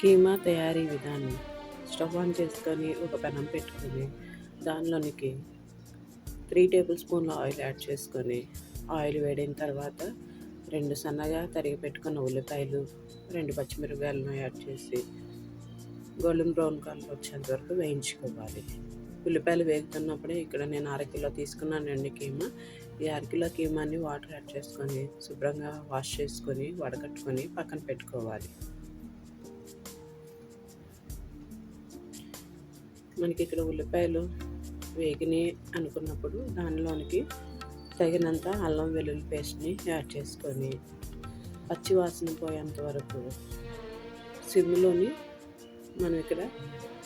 కీమా తయారీ విధానం. Stove on చేసుకొని ఒక పెనం పెట్టుకొని దానిలోనికి 3 టేబుల్ స్పూన్ల ఆయిల్ యాడ్ చేసుకొని ఆయిల్ వేడిన తర్వాత 2 సన్నగా తరిగి పెట్టుకున్న ఉల్లిపాయలు, 2 పచ్చిమిరపకాయలను యాడ్ చేసి గోల్డెన్ బ్రౌన్ కలర్ వచ్చేంత వరకు వేయించుకోవాలి. ఉల్లిపాయలు వేగుతున్నప్పుడే ఇక్కడ నేను అరకిలో తీసుకున్నానండి కీమా. ఈ అరకిలో కీమాని వాటర్ యాడ్ చేసుకొని శుభ్రంగా వాష్ చేసుకొని వడకట్టుకొని పక్కన పెట్టుకోవాలి. మనకి ఇక్కడ ఉల్లిపాయలు వేగినాయి అనుకున్నప్పుడు దానిలోనికి తగినంత అల్లం వెల్లుల్లి పేస్ట్ని యాడ్ చేసుకొని పచ్చి వాసన పోయేంత వరకు సిమ్లోని మనం ఇక్కడ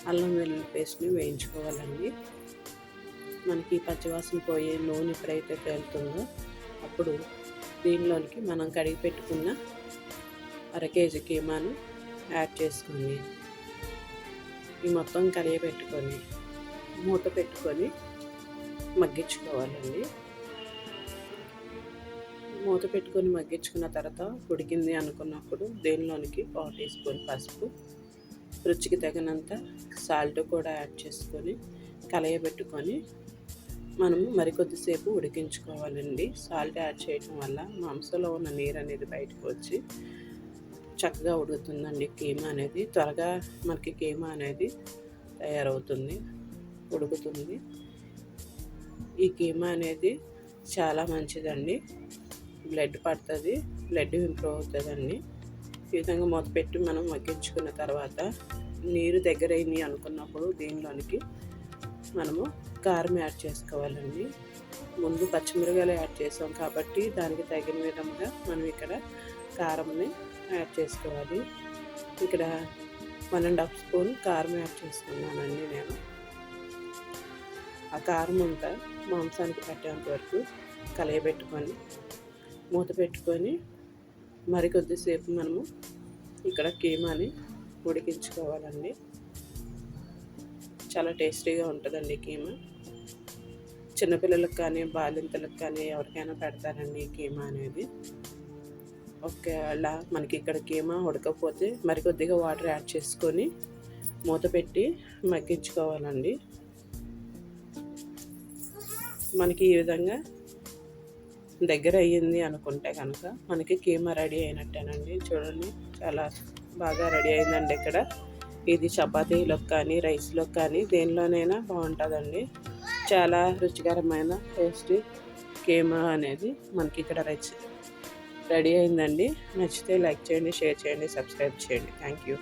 అల్లం వెల్లుల్లి పేస్ట్ని వేయించుకోవాలండి. మనకి పచ్చివాసన పోయే నూనె ఎప్పుడైతే తేలుతుందో అప్పుడు దీనిలోనికి మనం కడిగి పెట్టుకున్న 1/2 కేజీ కీమాను యాడ్ చేసుకొని ఈ మొత్తం కలియబెట్టుకొని మూత పెట్టుకొని మగ్గించుకోవాలండి. మూత పెట్టుకొని మగ్గించుకున్న తర్వాత ఉడికింది అనుకున్నప్పుడు దీనిలోనికి 1 టీ స్పూన్ పసుపు, రుచికి తగినంత సాల్ట్ కూడా యాడ్ చేసుకొని కలయబెట్టుకొని మనము మరికొద్దిసేపు ఉడికించుకోవాలండి. సాల్ట్ యాడ్ చేయడం వల్ల మాంసంలో ఉన్న నీరు అనేది బయటకు వచ్చి చక్కగా ఉడుకుతుందండి. కీమా అనేది త్వరగా మనకి కీమా అనేది తయారవుతుంది, ఉడుకుతుంది. ఈ కీమా అనేది చాలా మంచిదండి. బ్లడ్ పడుతుంది, బ్లడ్ ఇంప్రూవ్ అవుతుందండి. ఈ విధంగా మూత పెట్టి మనం మగ్గించుకున్న తర్వాత నీరు దగ్గరైంది అనుకున్నప్పుడు దీనిలోనికి మనము కారం యాడ్ చేసుకోవాలండి. ముందు పచ్చిమిరపకాయలు యాడ్ చేసాం కాబట్టి దానికి తగిన విధంగా మనం ఇక్కడ కారంని యాడ్ చేసుకోవాలి. ఇక్కడ 1.5 స్పూన్ కారం యాడ్ చేసుకున్నానండి నేను. ఆ కారం అంతా మాంసానికి పట్టేంత వరకు కలయబెట్టుకొని మూత పెట్టుకొని మరికొద్దిసేపు మనము ఇక్కడ కీమాని ఉడికించుకోవాలండి. చాలా టేస్టీగా ఉంటుందండి కీమా. చిన్నపిల్లలకు కానీ బాలింతలకు కానీ ఎవరికైనా పెడతారండి ఈ కీమా అనేది. ఒకవేళ మనకి ఇక్కడ కీమా ఉడకపోతే మరికొద్దిగా వాటర్ యాడ్ చేసుకొని మూత పెట్టి మగ్గించుకోవాలండి. మనకి ఈ విధంగా దగ్గర అయ్యింది అనుకుంటే కనుక మనకి కీమా రెడీ అయినట్టేనండి. చూడండి, చాలా బాగా రెడీ అయిందండి. ఇక్కడ ఇది చపాతీలోకి కానీ రైస్లోకి కానీ దేనిలోనైనా బాగుంటుందండి. చాలా రుచికరమైన టేస్టీ కీమా అనేది మనకి ఇక్కడ రెడీ అయిందండి. నచ్చితే లైక్ చేయండి, షేర్ చేయండి, సబ్స్క్రైబ్ చేయండి. Thank you.